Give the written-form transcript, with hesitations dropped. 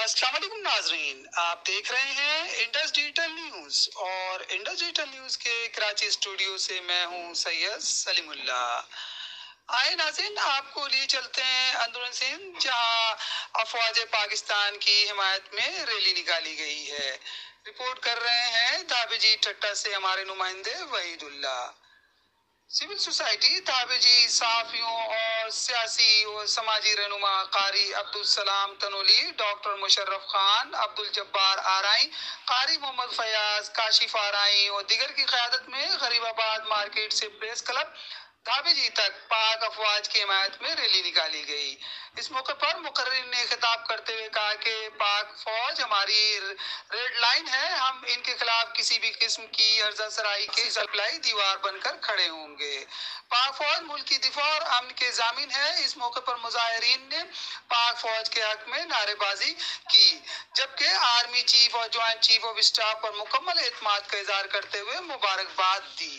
अस्सलाम वालेकुम नाजरीन, आप देख रहे हैं इंडस डिजिटल न्यूज और इंडस डिजिटल न्यूज के कराची स्टूडियो से मैं हूं सैयद सलीमुल्ला। आए नाज़रीन, आपको लिए चलते हैं अंदरून सिंध, जहां अफवाज पाकिस्तान की हिमायत में रैली निकाली गई है। रिपोर्ट कर रहे हैं दाबेजी ठट्टा से हमारे नुमाइंदे वहीदुल्ला। सिविल सोसाइटी ताबेजी सहाफियों और सियासी और समाजी रहनुमा कारी अब्दुल सलाम तनोली, डॉक्टर मुशर्रफ खान, अब्दुल जब्बार आराई, कारी मोहम्मद फयाज, काशिफ आराई और दिगर की क़यादत में गरीबाबाद मार्केट से प्रेस क्लब धाबेजी तक पाक अफवाज की हिमायत में रैली निकाली गई। इस मौके पर मुकर्रिर ने खिताब करते हुए कहा कि पाक फौज हमारी रेड लाइन है, हम इनके खिलाफ किसी भी किस्म की हर्जा सराई की सप्लाई दीवार बनकर खड़े होंगे। पाक फौज मुल्क की दिफा और अमन के जामिन है। इस मौके पर मुजाहिरीन ने पाक फौज के हक में नारेबाजी की, जबकि आर्मी चीफ और ज्वाइंट चीफ ऑफ स्टाफ पर मुकम्मल एतमाद का इजहार करते हुए मुबारकबाद दी।